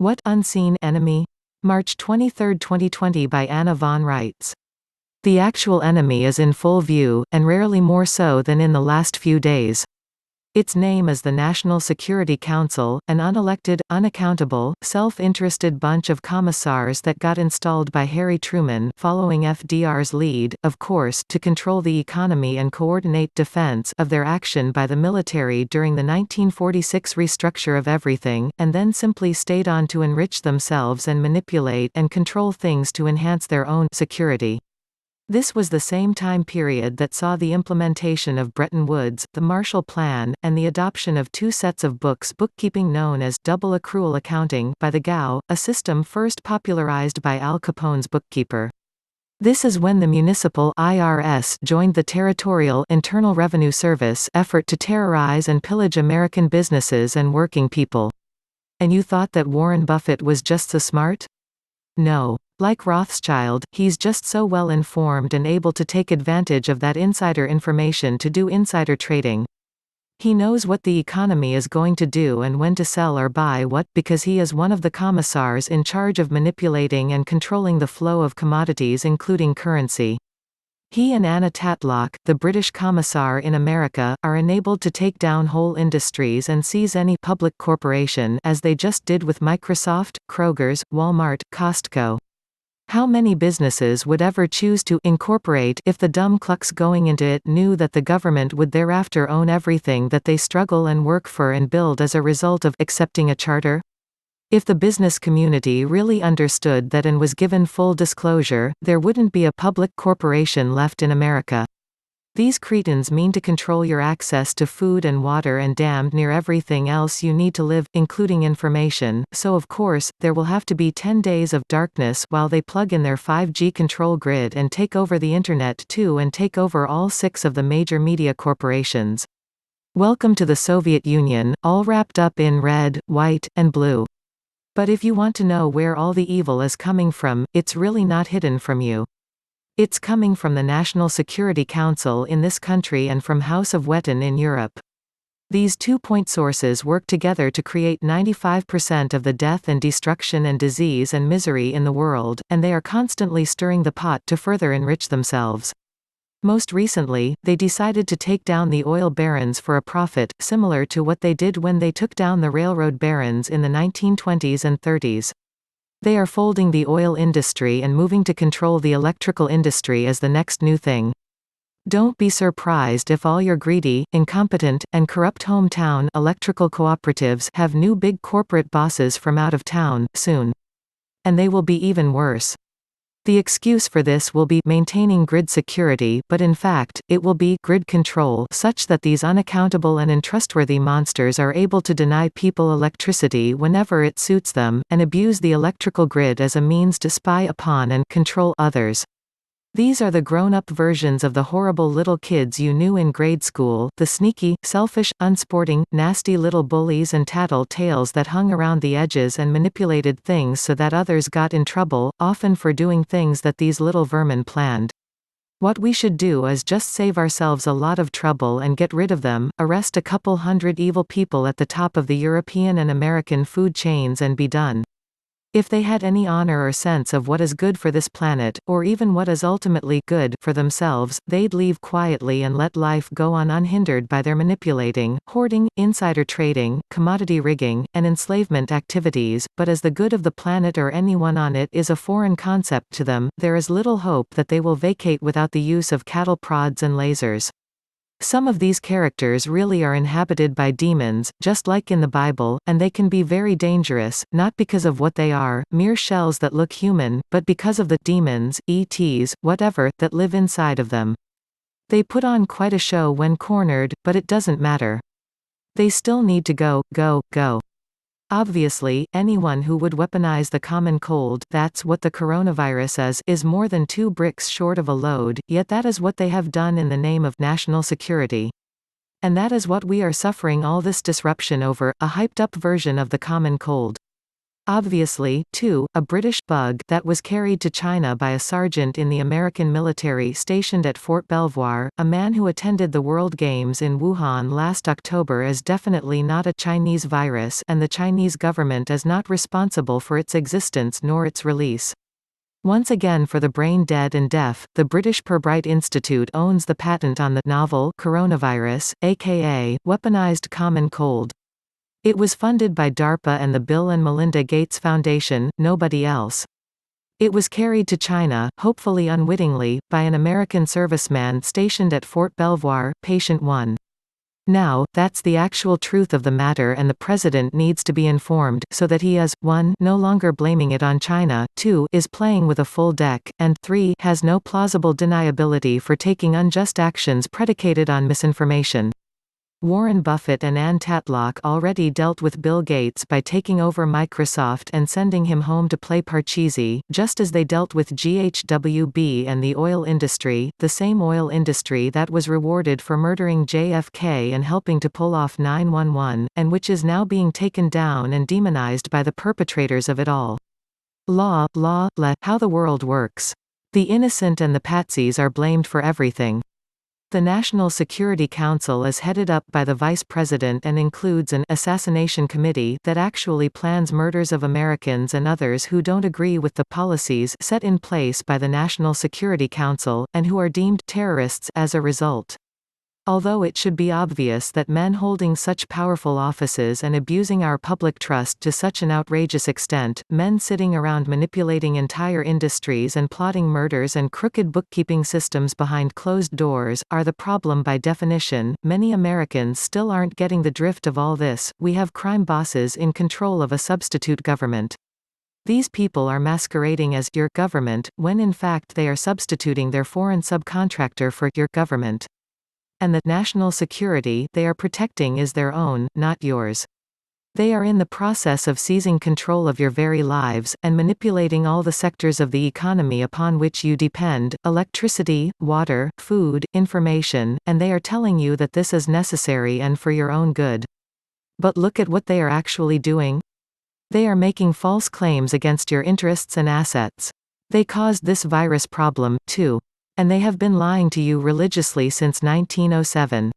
What Unseen Enemy? March 23, 2020 by Anna von Reitz. The actual enemy is in full view, and rarely more so than in the last few days. Its name is the National Security Council, an unelected, unaccountable, self-interested bunch of commissars that got installed by Harry Truman following FDR's lead, of course, to control the economy and coordinate defense of their action by the military during the 1946 restructure of everything, and then simply stayed on to enrich themselves and manipulate and control things to enhance their own security. This was the same time period that saw the implementation of Bretton Woods, the Marshal Plan, and the adoption of two sets of bookkeeping known as double accrual accounting by the GAO, a system first popularized by Al Capone's bookkeeper. This is when the Municipal (IRS) joined the Territorial Internal Revenue Service effort to terrorize and pillage American businesses and working people. And you thought that Warren Buffett was just so smart? No. Like Rothschild, he's just so well informed and able to take advantage of that insider information to do insider trading. He knows what the economy is going to do and when to sell or buy what, because he is one of the commissars in charge of manipulating and controlling the flow of commodities including currency. He and Anna Tatlock, the British commissar in America, are enabled to take down whole industries and seize any public corporation as they just did with Microsoft, Kroger's, Walmart, Costco. How many businesses would ever choose to incorporate if the dumb clucks going into it knew that the government would thereafter own everything that they struggle and work for and build as a result of accepting a charter? If the business community really understood that and was given full disclosure, there wouldn't be a public corporation left in America. These cretins mean to control your access to food and water and damned near everything else you need to live, including information, so of course, there will have to be 10 days of darkness while they plug in their 5G control grid and take over the internet too and take over all 6 of the major media corporations. Welcome to the Soviet Union, all wrapped up in red, white, and blue. But if you want to know where all the evil is coming from, it's really not hidden from you. It's coming from the National Security Council in this country and from House of Wettin in Europe. These two-point sources work together to create 95% of the death and destruction and disease and misery in the world, and they are constantly stirring the pot to further enrich themselves. Most recently, they decided to take down the oil barons for a profit, similar to what they did when they took down the railroad barons in the 1920s and 30s. They are folding the oil industry and moving to control the electrical industry as the next new thing. Don't be surprised if all your greedy, incompetent, and corrupt hometown electrical cooperatives have new big corporate bosses from out of town, soon. And they will be even worse. The excuse for this will be maintaining grid security, but in fact, it will be grid control such that these unaccountable and untrustworthy monsters are able to deny people electricity whenever it suits them, and abuse the electrical grid as a means to spy upon and control others. These are the grown-up versions of the horrible little kids you knew in grade school, the sneaky, selfish, unsporting, nasty little bullies and tattle-tales that hung around the edges and manipulated things so that others got in trouble, often for doing things that these little vermin planned. What we should do is just save ourselves a lot of trouble and get rid of them, arrest a couple hundred evil people at the top of the European and American food chains and be done. If they had any honor or sense of what is good for this planet, or even what is ultimately good for themselves, they'd leave quietly and let life go on unhindered by their manipulating, hoarding, insider trading, commodity rigging, and enslavement activities. But as the good of the planet or anyone on it is a foreign concept to them, there is little hope that they will vacate without the use of cattle prods and lasers. Some of these characters really are inhabited by demons, just like in the Bible, and they can be very dangerous, not because of what they are, mere shells that look human, but because of the demons, ETs, whatever, that live inside of them. They put on quite a show when cornered, but it doesn't matter. They still need to go, go, go. Obviously, anyone who would weaponize the common cold, that's what the coronavirus is more than 2 bricks short of a load, yet that is what they have done in the name of national security. And that is what we are suffering all this disruption over, a hyped-up version of the common cold. Obviously, 2, a British bug that was carried to China by a sergeant in the American military stationed at Fort Belvoir, a man who attended the World Games in Wuhan last October, is definitely not a Chinese virus, and the Chinese government is not responsible for its existence nor its release. Once again, for the brain dead and deaf, the British Pirbright Institute owns the patent on the novel coronavirus, aka weaponized common cold. It was funded by DARPA and the Bill and Melinda Gates Foundation, nobody else. It was carried to China, hopefully unwittingly, by an American serviceman stationed at Fort Belvoir, Patient 1. Now, that's the actual truth of the matter, and the president needs to be informed, so that he is, 1, no longer blaming it on China, 2, is playing with a full deck, and 3, has no plausible deniability for taking unjust actions predicated on misinformation. Warren Buffett and Ann Tatlock already dealt with Bill Gates by taking over Microsoft and sending him home to play Parcheesi, just as they dealt with GHWB and the oil industry, the same oil industry that was rewarded for murdering JFK and helping to pull off 9/11, and which is now being taken down and demonized by the perpetrators of it all. How the world works. The innocent and the patsies are blamed for everything. The National Security Council is headed up by the Vice President and includes an assassination committee that actually plans murders of Americans and others who don't agree with the policies set in place by the National Security Council, and who are deemed terrorists as a result. Although it should be obvious that men holding such powerful offices and abusing our public trust to such an outrageous extent, men sitting around manipulating entire industries and plotting murders and crooked bookkeeping systems behind closed doors, are the problem by definition, many Americans still aren't getting the drift of all this. We have crime bosses in control of a substitute government. These people are masquerading as your government, when in fact they are substituting their foreign subcontractor for your government. And the national security they are protecting is their own, not yours. They are in the process of seizing control of your very lives, and manipulating all the sectors of the economy upon which you depend: electricity, water, food, information, and they are telling you that this is necessary and for your own good. But look at what they are actually doing. They are making false claims against your interests and assets. They caused this virus problem, too. And they have been lying to you religiously since 1907.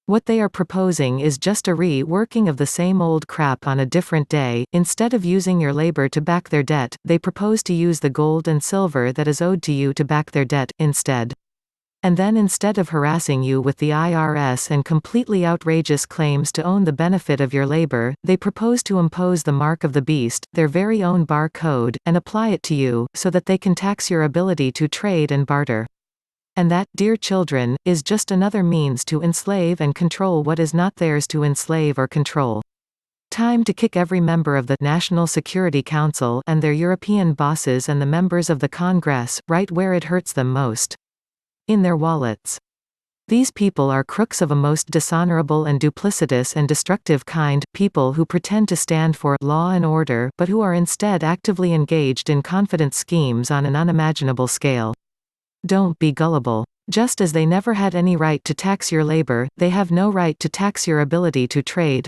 What they are proposing is just a re-working of the same old crap on a different day. Instead of using your labor to back their debt, they propose to use the gold and silver that is owed to you to back their debt, instead. And then, instead of harassing you with the IRS and completely outrageous claims to own the benefit of your labor, they propose to impose the mark of the beast, their very own bar code, and apply it to you, so that they can tax your ability to trade and barter. And that, dear children, is just another means to enslave and control what is not theirs to enslave or control. Time to kick every member of the National Security Council and their European bosses and the members of the Congress, right where it hurts them most. In their wallets. These people are crooks of a most dishonorable and duplicitous and destructive kind, people who pretend to stand for law and order but who are instead actively engaged in confident schemes on an unimaginable scale. Don't be gullible. Just as they never had any right to tax your labor, they have no right to tax your ability to trade.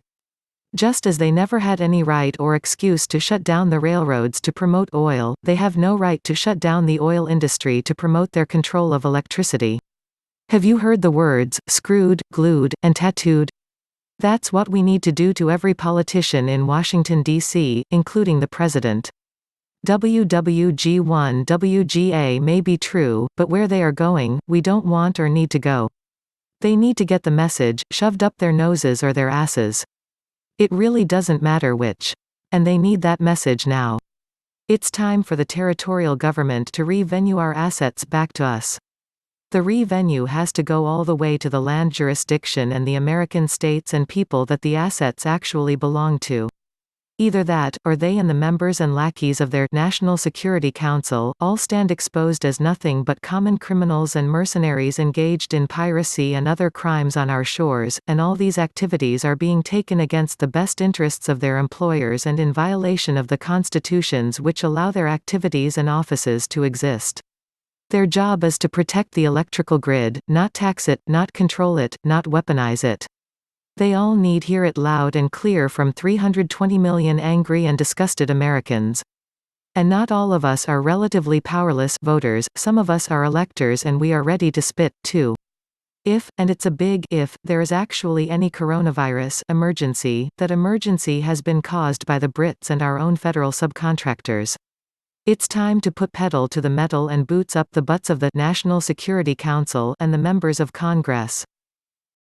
Just as they never had any right or excuse to shut down the railroads to promote oil, they have no right to shut down the oil industry to promote their control of electricity. Have you heard the words, screwed, glued, and tattooed? That's what we need to do to every politician in Washington, D.C., including the president. WWG1 WGA may be true, but where they are going, we don't want or need to go. They need to get the message shoved up their noses or their asses. It really doesn't matter which. And they need that message now. It's time for the territorial government to revenue our assets back to us. The revenue has to go all the way to the land jurisdiction and the American states and people that the assets actually belong to. Either that, or they and the members and lackeys of their National Security Council all stand exposed as nothing but common criminals and mercenaries engaged in piracy and other crimes on our shores, and all these activities are being taken against the best interests of their employers and in violation of the constitutions which allow their activities and offices to exist. Their job is to protect the electrical grid, not tax it, not control it, not weaponize it. They all need hear it loud and clear from 320 million angry and disgusted Americans. And not all of us are relatively powerless voters, some of us are electors and we are ready to spit, too. If, and it's a big if, there is actually any coronavirus emergency, that emergency has been caused by the Brits and our own federal subcontractors. It's time to put pedal to the metal and boots up the butts of the National Security Council and the members of Congress.